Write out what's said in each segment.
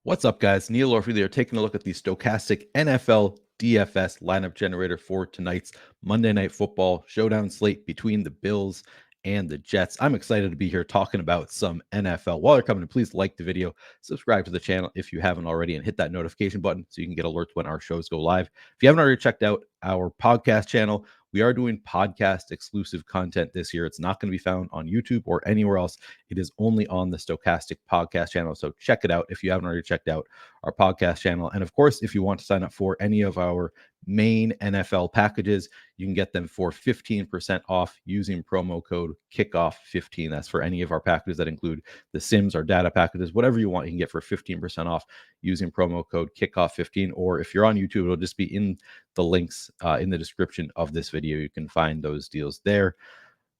What's up, guys? Neil Orfield here, taking a look at the Stokastic NFL DFS lineup generator for tonight's Monday Night Football showdown slate between the Bills and the Jets. I'm excited to be here talking about some NFL. While you're coming, please like the video, subscribe to the channel if you haven't already, and hit that notification button so you can get alerts when our shows go live. If you haven't already checked out our podcast channel, we are doing podcast exclusive content this year. It's not going to be found on YouTube or anywhere else. It is only on the Stokastic podcast channel. So check it out if you haven't already checked out our podcast channel. And of course, if you want to sign up for any of our main NFL packages, you can get them for 15% off using promo code kickoff15. That's for any of our packages that include the Sims, our data packages, whatever you want, you can get for 15% off using promo code kickoff15. Or if you're on YouTube, it'll just be in the links in the description of this video. You can find those deals there.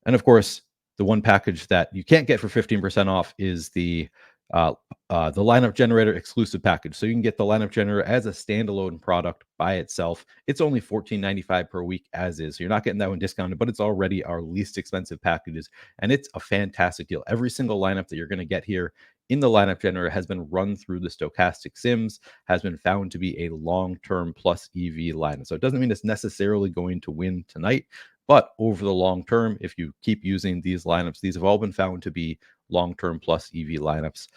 And of course, the one package that you can't get for 15% off is the lineup generator exclusive package. So you can get the lineup generator as a standalone product by itself. It's only $14.95 per week as is. So you're not getting that one discounted, but it's already our least expensive packages. And it's a fantastic deal. Every single lineup that you're going to get here in the lineup generator has been run through the Stokastic Sims, has been found to be a long-term plus EV lineup. So it doesn't mean it's necessarily going to win tonight, but over the long term, if you keep using these lineups, these have all been found to be long-term plus EV lineups.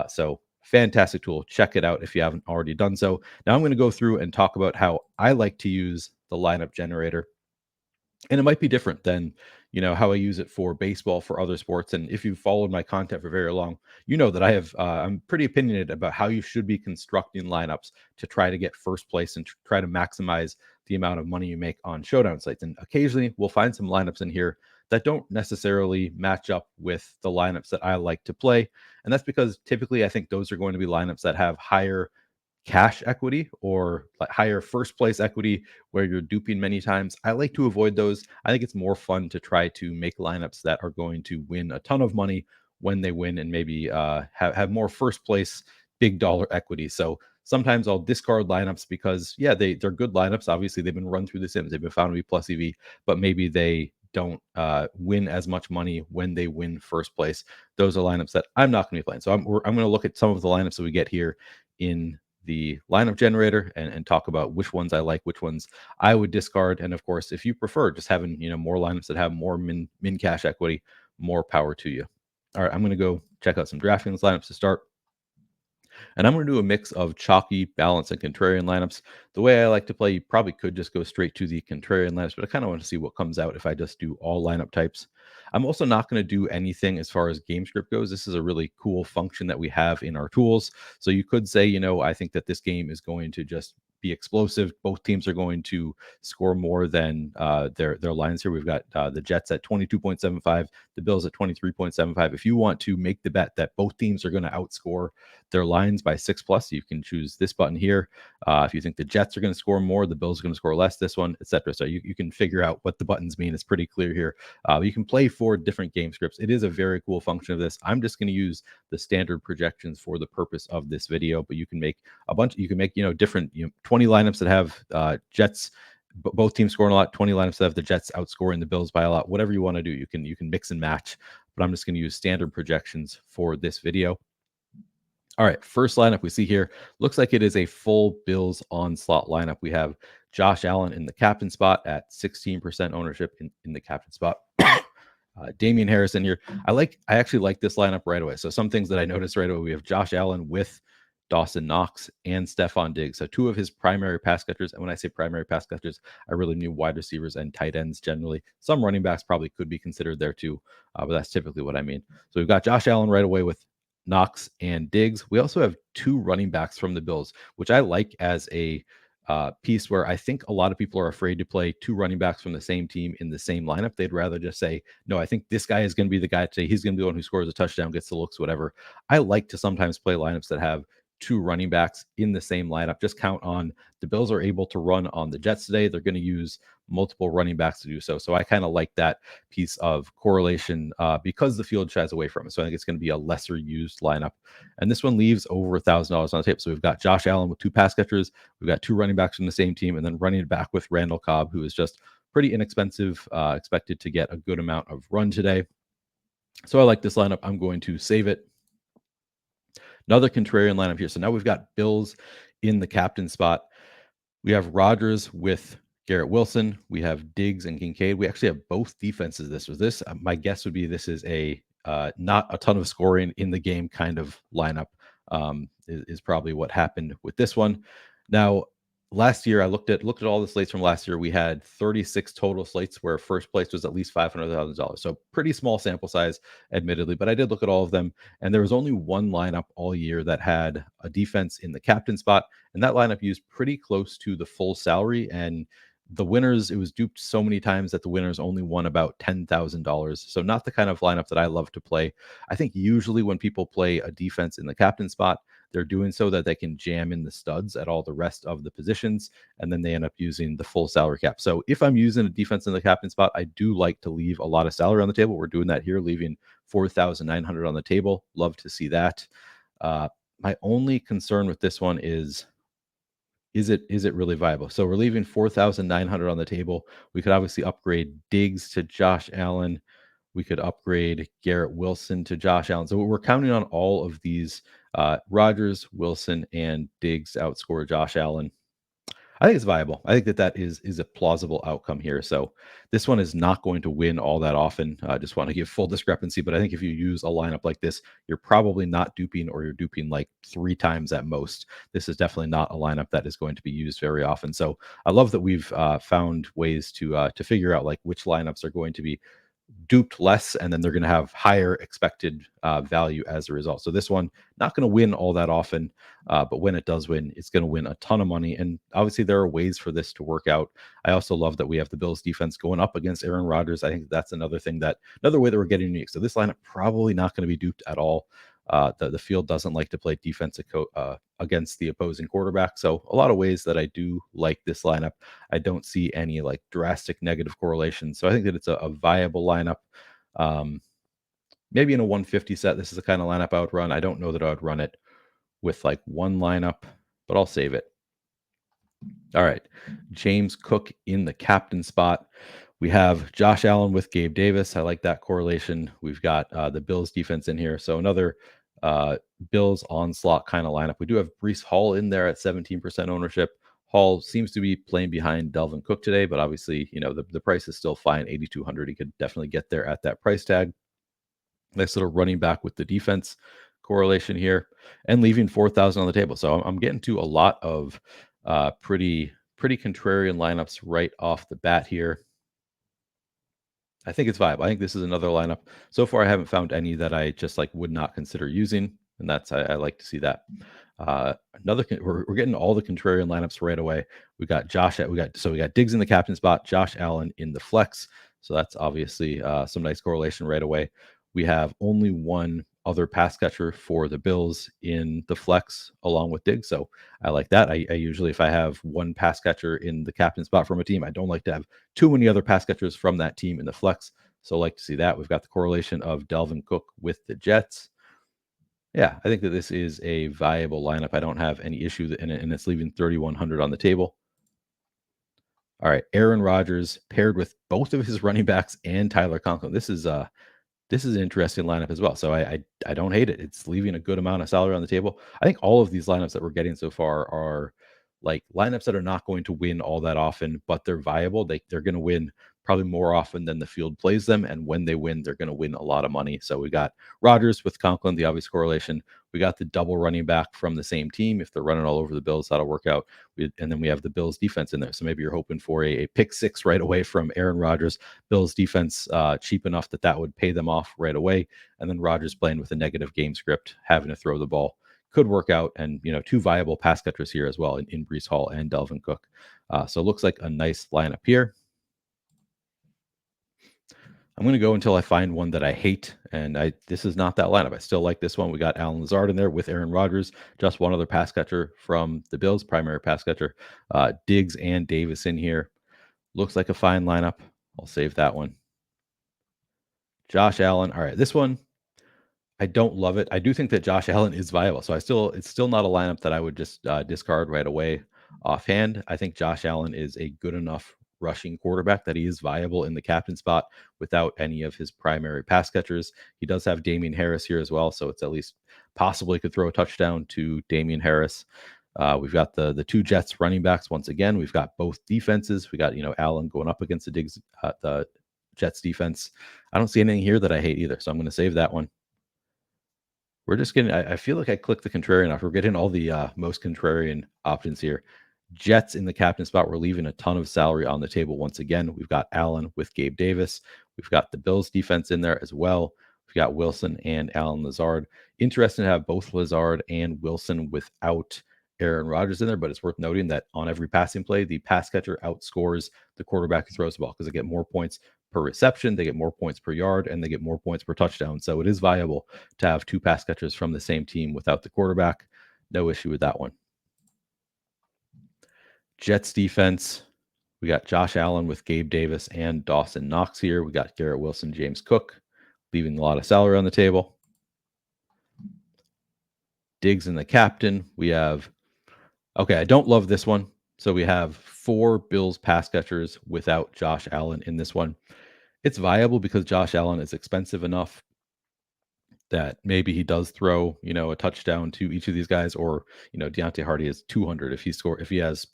So fantastic tool. Check it out if you haven't already done so. Now I'm going to go through and talk about how I like to use the lineup generator. And it might be different than, how I use it for baseball, for other sports. And if you've followed my content for very long, you know that I'm pretty opinionated about how you should be constructing lineups to try to get first place and try to maximize the amount of money you make on showdown sites. And occasionally we'll find some lineups in here that don't necessarily match up with the lineups that I like to play. And that's because typically I think those are going to be lineups that have higher cash equity or like higher first place equity where you're duping many times. I like to avoid those. I think it's more fun to try to make lineups that are going to win a ton of money when they win, and maybe have more first place big dollar equity. So sometimes I'll discard lineups because they're good lineups. Obviously they've been run through the Sims, they've been found to be plus EV, but maybe they don't win as much money when they win first place. Those are lineups that I'm not going to be playing. So I'm going to look at some of the lineups that we get here in the lineup generator and talk about which ones I like, which ones I would discard. And of course, if you prefer just having, more lineups that have more min cash equity, more power to you. All right, I'm going to go check out some DraftKings lineups to start. And I'm going to do a mix of chalky, balance, and contrarian lineups. The way I like to play, you probably could just go straight to the contrarian lineups, but I kind of want to see what comes out if I just do all lineup types. I'm also not going to do anything as far as game script goes. This is a really cool function that we have in our tools. So you could say, I think that this game is going to just be explosive. Both teams are going to score more than their lines here. We've got the Jets at 22.75, the Bills at 23.75. If you want to make the bet that both teams are going to outscore their lines by 6+, you can choose this button here. If you think the Jets are going to score more, the Bills are going to score less, this one, etc. So you can figure out what the buttons mean. It's pretty clear here. You can play 4 different game scripts. It is a very cool function of this. I'm just going to use the standard projections for the purpose of this video, but you can make a bunch. You can make different 20 lineups that have Jets, both teams scoring a lot, 20 lineups that have the Jets outscoring the Bills by a lot. Whatever you want to do, you can mix and match. But I'm just going to use standard projections for this video. All right, first lineup we see here looks like it is a full Bills onslaught lineup. We have Josh Allen in the captain spot at 16% ownership in the captain spot. Damian Harris in here. I actually like this lineup right away. So some things that I noticed right away, we have Josh Allen with Dawson Knox and Stephon Diggs. So 2 of his primary pass catchers. And when I say primary pass catchers, I really mean wide receivers and tight ends generally. Some running backs probably could be considered there too, but that's typically what I mean. So we've got Josh Allen right away with Knox and Diggs. We also have 2 running backs from the Bills, which I like as a piece where I think a lot of people are afraid to play 2 running backs from the same team in the same lineup. They'd rather just say, no, I think this guy is going to be the guy today. He's going to be the one who scores a touchdown, gets the looks, whatever. I like to sometimes play lineups that have 2 running backs in the same lineup. Just count on the Bills are able to run on the Jets today. They're going to use multiple running backs to do so. So I kind of like that piece of correlation because the field shies away from it. So I think it's going to be a lesser used lineup. And this one leaves over $1,000 on the table. So we've got Josh Allen with 2 pass catchers. We've got 2 running backs from the same team, and then running it back with Randall Cobb, who is just pretty inexpensive, expected to get a good amount of run today. So I like this lineup. I'm going to save it. Another contrarian lineup here. So now we've got Bills in the captain spot. We have Rodgers with Garrett Wilson. We have Diggs and Kincaid. We actually have both defenses. My guess would be this is a not a ton of scoring in the game kind of lineup. Is probably what happened with this one. Now, last year I looked at all the slates from last year. We had 36 total slates where first place was at least $500,000. So pretty small sample size, admittedly, but I did look at all of them, and there was only one lineup all year that had a defense in the captain spot, and that lineup used pretty close to the full salary. And the winners, it was duped so many times that the winners only won about $10,000. So not the kind of lineup that I love to play. I think usually when people play a defense in the captain spot, they're doing so that they can jam in the studs at all the rest of the positions, and then they end up using the full salary cap. So if I'm using a defense in the captain spot, I do like to leave a lot of salary on the table. We're doing that here, leaving 4,900 on the table. Love to see that. My only concern with this one is it really viable? So we're leaving 4,900 on the table. We could obviously upgrade Diggs to Josh Allen. We could upgrade Garrett Wilson to Josh Allen. So we're counting on all of these. Rodgers, Wilson, and Diggs outscore Josh Allen. I think it's viable. I think that is a plausible outcome here. So this one is not going to win all that often. I just want to give full discrepancy, but I think if you use a lineup like this, you're probably not duping, or you're duping like 3 times at most. This is definitely not a lineup that is going to be used very often. So I love that we've found ways to figure out like which lineups are going to be duped less, and then they're going to have higher expected value as a result. So this one, not going to win all that often, but when it does win, it's going to win a ton of money. And obviously there are ways for this to work out. I also love that we have the Bills defense going up against Aaron Rodgers. I think that's another way that we're getting unique. So this lineup probably not going to be duped at all. The field doesn't like to play defensive against the opposing quarterback. So a lot of ways that I do like this lineup. I don't see any like drastic negative correlation. So I think that it's a viable lineup. Maybe in a 150 set, this is the kind of lineup I would run. I don't know that I would run it with like one lineup, but I'll save it. All right. James Cook in the captain spot. We have Josh Allen with Gabe Davis. I like that correlation. We've got the Bills defense in here. So another Bills onslaught kind of lineup. We do have Breece Hall in there at 17% ownership. Hall seems to be playing behind Dalvin Cook today, but obviously, the price is still fine, 8,200. He could definitely get there at that price tag. Nice little running back with the defense correlation here, and leaving 4,000 on the table. So I'm getting to a lot of pretty contrarian lineups right off the bat here. I think it's viable. I think this is another lineup. So far, I haven't found any that I just like would not consider using, and I like to see that. We're getting all the contrarian lineups right away. We got Diggs in the captain spot, Josh Allen in the flex. So that's obviously some nice correlation right away. We have only one other pass catcher for the Bills in the flex along with Diggs. So I like that. I usually, if I have one pass catcher in the captain spot from a team, I don't like to have too many other pass catchers from that team in the flex. So I like to see that. We've got the correlation of Dalvin Cook with the Jets. Yeah, I think that this is a viable lineup. I don't have any issue in it, and it's leaving 3,100 on the table. All right, Aaron Rodgers paired with both of his running backs and Tyler Conklin. This is an interesting lineup as well. So I don't hate it. It's leaving a good amount of salary on the table. I think all of these lineups that we're getting so far are like lineups that are not going to win all that often, but they're viable. They're going to win probably more often than the field plays them. And when they win, they're going to win a lot of money. So we got Rodgers with Conklin, the obvious correlation. We got the double running back from the same team. If they're running all over the Bills, that'll work out. And then we have the Bills defense in there. So maybe you're hoping for a pick six right away from Aaron Rodgers. Bills defense cheap enough that would pay them off right away. And then Rodgers playing with a negative game script, having to throw the ball. Could work out, and 2 viable pass catchers here as well in Breece Hall and Dalvin Cook. So it looks like a nice lineup here. I'm going to go until I find one that I hate, and this is not that lineup. I still like this one. We got Allen Lazard in there with Aaron Rodgers, just one other pass catcher from the Bills, primary pass catcher. Diggs and Davis in here. Looks like a fine lineup. I'll save that one. Josh Allen. All right, this one, I don't love it. I do think that Josh Allen is viable. So it's still not a lineup that I would just discard right away offhand. I think Josh Allen is a good enough rushing quarterback, that he is viable in the captain spot without any of his primary pass catchers. He does have Damian Harris here as well, so it's at least possible he could throw a touchdown to Damian Harris. We've got the two Jets running backs once again. We've got both defenses. We got Allen going up against the Jets defense. I don't see anything here that I hate either, so I'm going to save that one. We're just getting. I feel like I clicked the contrarian off. We're getting all the most contrarian options here. Jets in the captain spot. We're leaving a ton of salary on the table once again. We've got Allen with Gabe Davis. We've got the Bills defense in there as well. We've got Wilson and Allen Lazard. Interesting to have both Lazard and Wilson without Aaron Rodgers in there, but it's worth noting that on every passing play, the pass catcher outscores the quarterback who throws the ball because they get more points per reception, they get more points per yard, and they get more points per touchdown. So it is viable to have two pass catchers from the same team without the quarterback. No issue with that one. Jets defense, we got Josh Allen with Gabe Davis and Dawson Knox here. We got Garrett Wilson, James Cook, leaving a lot of salary on the table. Diggs in the captain. We have, okay, I don't love this one. So we have 4 Bills pass catchers without Josh Allen in this one. It's viable because Josh Allen is expensive enough that maybe he does throw, a touchdown to each of these guys, or, Deontay Hardy is 200. If he has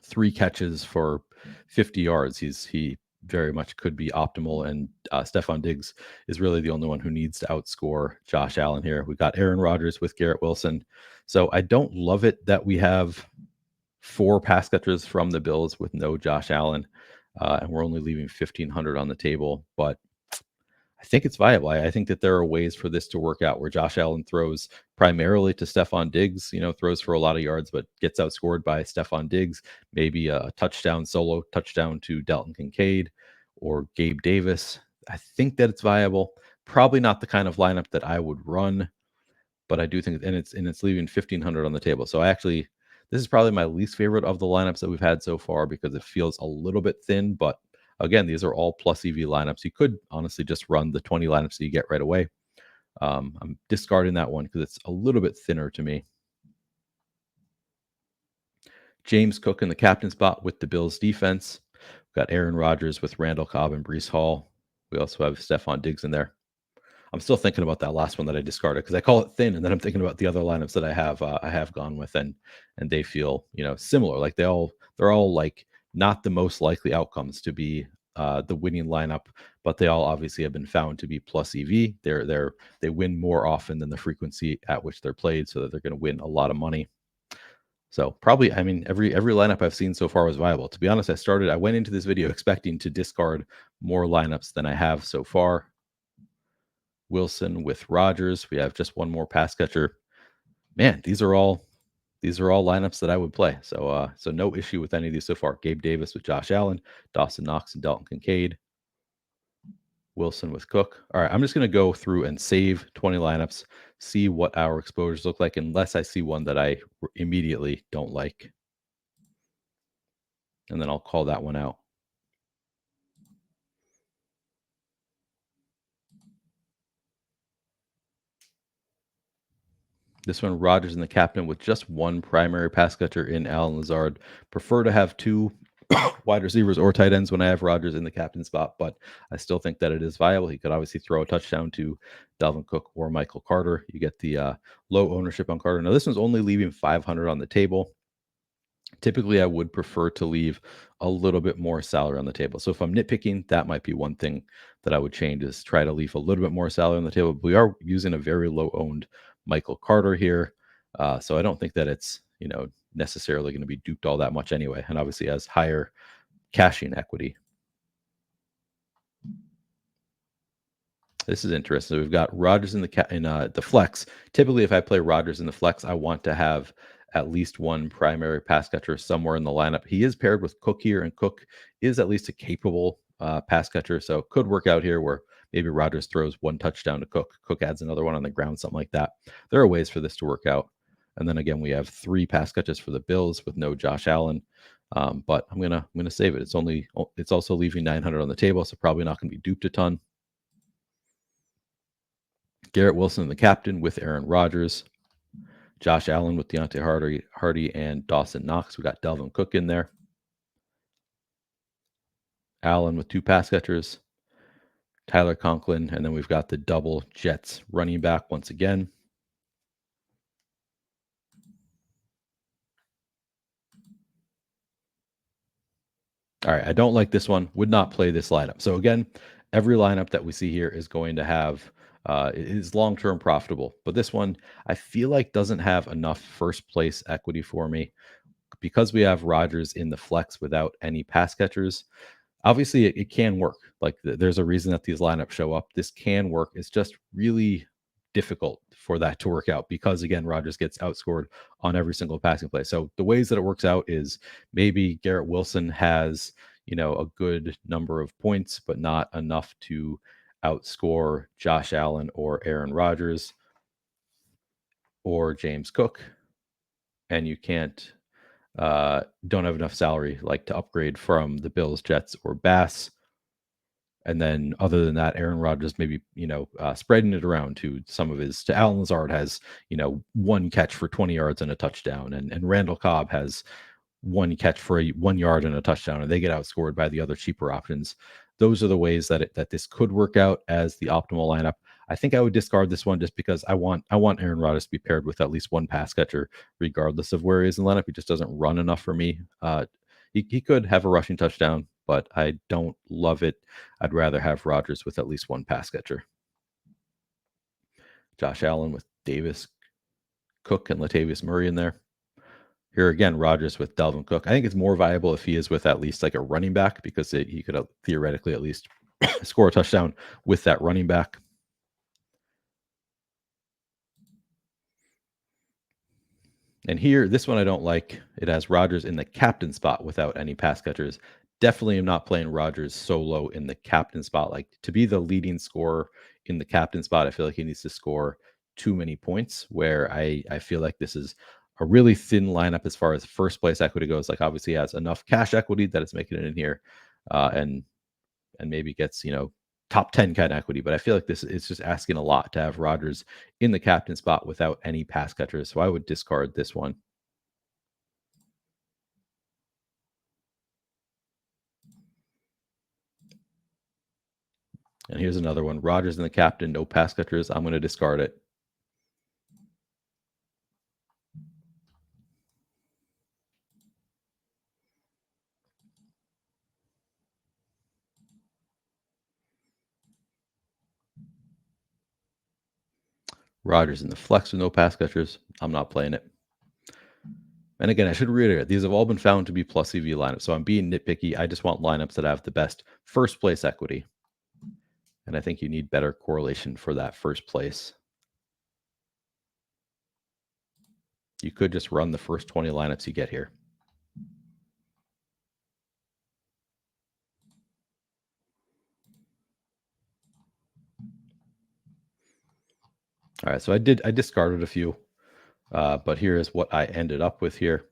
3 catches for 50 yards, he very much could be optimal. And Stephon Diggs is really the only one who needs to outscore Josh Allen here. We've got Aaron Rodgers with Garrett Wilson. So I don't love it that we have 4 pass catchers from the Bills with no Josh Allen, and we're only leaving 1,500 on the table. But I think it's viable. I think that there are ways for this to work out where Josh Allen throws primarily to Stephon Diggs, throws for a lot of yards, but gets outscored by Stephon Diggs, maybe a solo touchdown to Dalton Kincaid or Gabe Davis. I think that it's viable. Probably not the kind of lineup that I would run, but I do think, and it's leaving 1,500 on the table. So this is probably my least favorite of the lineups that we've had so far because it feels a little bit thin, but again, these are all plus EV lineups. You could honestly just run the 20 lineups that you get right away. I'm discarding that one because it's a little bit thinner to me. James Cook in the captain spot with the Bills defense. We've got Aaron Rodgers with Randall Cobb and Breece Hall. We also have Stephon Diggs in there. I'm still thinking about that last one that I discarded because I call it thin, and then I'm thinking about the other lineups that I have gone with, and they feel similar. Like they're all like not the most likely outcomes to be the winning lineup, but they all obviously have been found to be plus EV. They win more often than the frequency at which they're played, so that they're going to win a lot of money. So probably, every lineup I've seen so far was viable. To be honest, I went into this video expecting to discard more lineups than I have so far. Wilson with Rodgers. We have just one more pass catcher. Man, these are all lineups that I would play. So no issue with any of these so far. Gabe Davis with Josh Allen, Dawson Knox and Dalton Kincaid, Wilson with Cook. All right, I'm just going to go through and save 20 lineups, see what our exposures look like, unless I see one that I immediately don't like. And then I'll call that one out. This one, Rodgers in the captain with just one primary pass catcher in Allen Lazard. Prefer to have 2 wide receivers or tight ends when I have Rodgers in the captain spot, but I still think that it is viable. He could obviously throw a touchdown to Dalvin Cook or Michael Carter. You get the low ownership on Carter. Now, this one's only leaving 500 on the table. Typically, I would prefer to leave a little bit more salary on the table. So if I'm nitpicking, that might be one thing that I would change, is try to leave a little bit more salary on the table. But we are using a very low-owned Michael Carter here. So I don't think that it's, necessarily going to be duped all that much anyway. And obviously has higher cashing equity. This is interesting. We've got Rodgers in the flex. Typically, if I play Rodgers in the flex, I want to have at least one primary pass catcher somewhere in the lineup. He is paired with Cook here, and Cook is at least a capable pass catcher. So it could work out here where maybe Rodgers throws one touchdown to Cook. Cook adds another one on the ground, something like that. There are ways for this to work out. And then again, we have 3 pass catches for the Bills with no Josh Allen. But I'm gonna save it. It's also leaving 900 on the table, so probably not going to be duped a ton. Garrett Wilson, the captain, with Aaron Rodgers. Josh Allen with Deontay Hardy and Dawson Knox. We got Dalvin Cook in there. Allen with 2 pass catchers, Tyler Conklin, and then we've got the double Jets running back once again. All right, I don't like this one. Would not play this lineup. So again, every lineup that we see here is going to have is long-term profitable. But this one, I feel like doesn't have enough first place equity for me because we have Rodgers in the flex without any pass catchers. Obviously, it can work. Like there's a reason that these lineups show up. This can work. It's just really difficult for that to work out because again, Rodgers gets outscored on every single passing play. So the ways that it works out is maybe Garrett Wilson has, a good number of points, but not enough to outscore Josh Allen or Aaron Rodgers or James Cook. And you don't have enough salary like to upgrade from the Bills, Jets, or Bass. And then other than that, Aaron Rodgers maybe, spreading it around to Alan Lazard has, one catch for 20 yards and a touchdown. And Randall Cobb has one catch for 1 yard and a touchdown, and they get outscored by the other cheaper options. Those are the ways that this could work out as the optimal lineup. I think I would discard this one just because I want Aaron Rodgers to be paired with at least one pass catcher, regardless of where he is in the lineup. He just doesn't run enough for me. He could have a rushing touchdown, but I don't love it. I'd rather have Rodgers with at least one pass catcher. Josh Allen with Davis, Cook, and Latavius Murray in there. Here again, Rodgers with Dalvin Cook. I think it's more viable if he is with at least like a running back because he could theoretically at least score a touchdown with that running back. And here, this one I don't like. It has Rodgers in the captain spot without any pass catchers. Definitely am not playing Rodgers solo in the captain spot. Like to be the leading scorer in the captain spot, I feel like he needs to score too many points. Where I feel like this is a really thin lineup as far as first place equity goes. Like obviously he has enough cash equity that it's making it in here, and maybe gets top 10 kind of equity. But I feel like this is just asking a lot to have Rodgers in the captain spot without any pass catchers. So I would discard this one. And here's another one. Rodgers in the captain, no pass catchers. I'm going to discard it. Rodgers in the flex with no pass catchers. I'm not playing it. And again, I should reiterate, these have all been found to be plus EV lineups. So I'm being nitpicky. I just want lineups that have the best first place equity. And I think you need better correlation for that first place. You could just run the first 20 lineups you get here. All right, so I discarded a few, but here is what I ended up with here.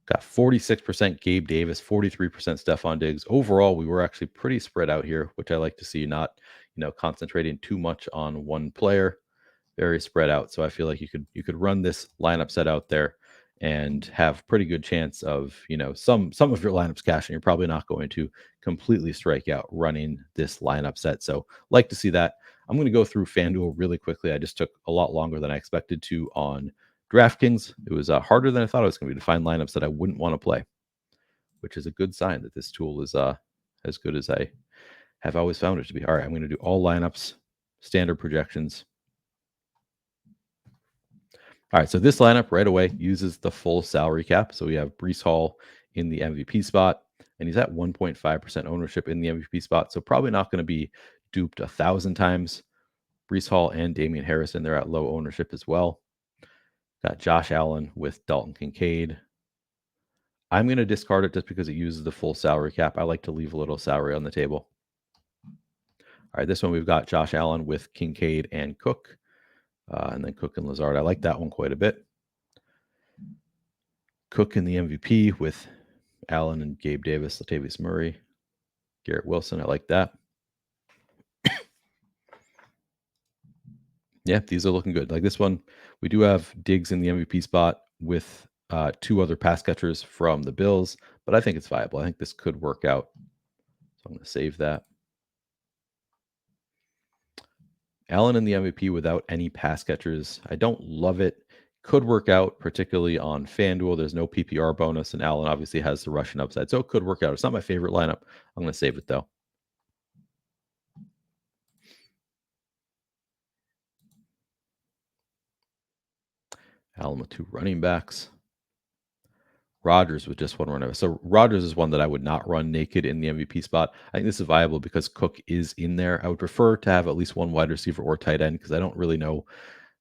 Got 46% Gabe Davis, 43% Stephon Diggs. Overall, we were actually pretty spread out here, which I like to see, not concentrating too much on one player. Very spread out. So I feel like you could run this lineup set out there and have pretty good chance of some of your lineups cashing. You're probably not going to completely strike out running this lineup set. So like to see that. I'm going to go through FanDuel really quickly. I just took a lot longer than I expected to on DraftKings. It was harder than I thought it was going to be to find lineups that I wouldn't want to play, which is a good sign that this tool is as good as I have always found it to be. All right, I'm going to do all lineups, standard projections. All right, so this lineup right away uses the full salary cap. So we have Breece Hall in the MVP spot, and he's at 1.5% ownership in the MVP spot. So probably not going to be duped 1,000 times. Breece Hall and Damian Harrison, they're at low ownership as well. Got Josh Allen with Dalton Kincaid. I'm going to discard it just because it uses the full salary cap. I like to leave a little salary on the table. All right, this one we've got Josh Allen with Kincaid and Cook, and then Cook and Lazard. I like that one quite a bit. Cook in the MVP with Allen and Gabe Davis, Latavius Murray, Garrett Wilson. I like that. Yeah, these are looking good. Like this one, we do have Diggs in the MVP spot with two other pass catchers from the Bills, but I think it's viable. I think this could work out. I'm going to save that. Allen in the MVP without any pass catchers. I don't love it. Could work out, particularly on FanDuel. There's no PPR bonus, and Allen obviously has the rushing upside, so it could work out. It's not my favorite lineup. I'm going to save it though. Allen with 2 running backs. Rodgers with just 1 running back. So Rodgers is one that I would not run naked in the MVP spot. I think this is viable because Cook is in there. I would prefer to have at least 1 wide receiver or tight end because I don't really know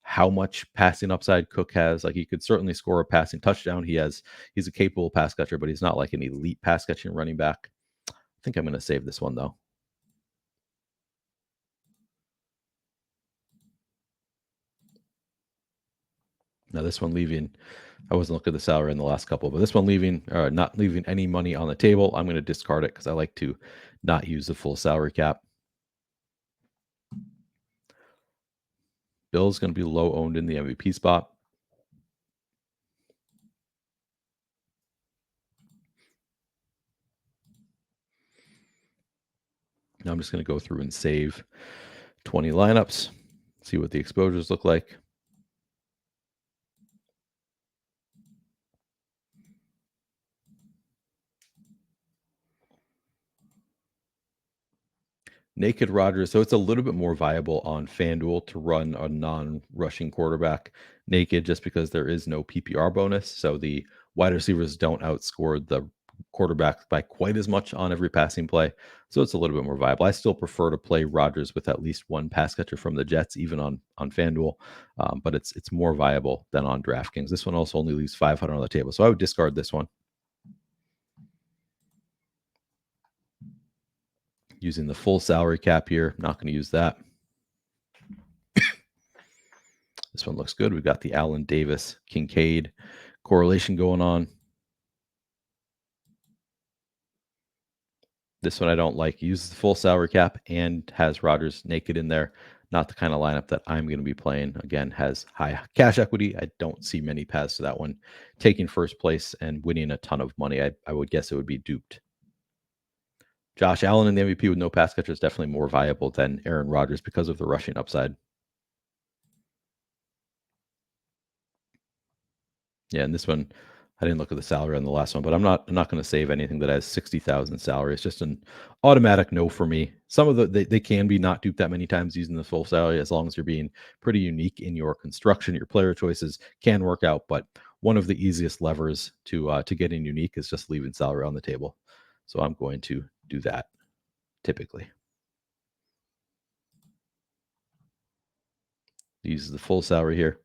how much passing upside Cook has. Like he could certainly score a passing touchdown. He's a capable pass catcher, but he's not like an elite pass catching running back. I think I'm going to save this one though. Now this one leaving, I wasn't looking at the salary in the last couple, but this one leaving, not leaving any money on the table. I'm going to discard it because I like to not use the full salary cap. Bill's going to be low owned in the MVP spot. Now I'm just going to go through and save 20 lineups, see what the exposures look like. Naked Rodgers. So it's a little bit more viable on FanDuel to run a non-rushing quarterback naked just because there is no PPR bonus. So the wide receivers don't outscore the quarterback by quite as much on every passing play. So it's a little bit more viable. I still prefer to play Rodgers with at least 1 pass catcher from the Jets, even on FanDuel. But it's more viable than on DraftKings. This one also only leaves 500 on the table. So I would discard this one. Using the full salary cap here. Not going to use that. This one looks good. We've got the Allen Davis Kincaid correlation going on. This one I don't like. Uses the full salary cap and has Rodgers naked in there. Not the kind of lineup that I'm going to be playing. Again, has high cash equity. I don't see many paths to that one. Taking first place and winning a ton of money. I would guess it would be duped. Josh Allen in the MVP with no pass catcher is definitely more viable than Aaron Rodgers because of the rushing upside. Yeah, and this one, I didn't look at the salary on the last one, but I'm not going to save anything that has 60,000 salary. It's just an automatic no for me. Some of they can be not duped that many times using the full salary as long as you're being pretty unique in your construction. Your player choices can work out, but one of the easiest levers to getting unique is just leaving salary on the table. So I'm going to do that typically. Use the full salary here.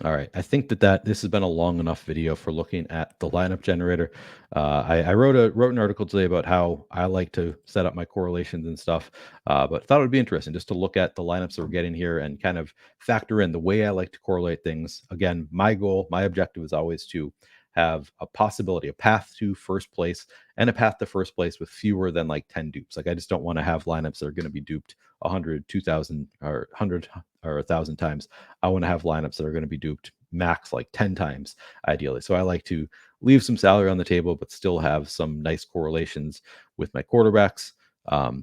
All right. I think that this has been a long enough video for looking at the lineup generator. I wrote an article today about how I like to set up my correlations and stuff, but thought it would be interesting just to look at the lineups that we're getting here and kind of factor in the way I like to correlate things. Again, my objective is always to have a possibility, a path to first place and a path to first place with fewer than like 10 dupes. Like I just don't want to have lineups that are going to be duped 100, 2,000 or 100 or 1,000 times. I want to have lineups that are going to be duped max like 10 times ideally. So I like to leave some salary on the table, but still have some nice correlations with my quarterbacks.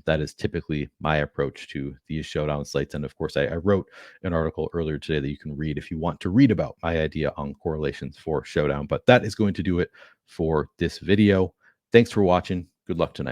That is typically my approach to these showdown slates. And of course, I wrote an article earlier today that you can read if you want to read about my idea on correlations for showdown. But that is going to do it for this video. Thanks for watching. Good luck tonight.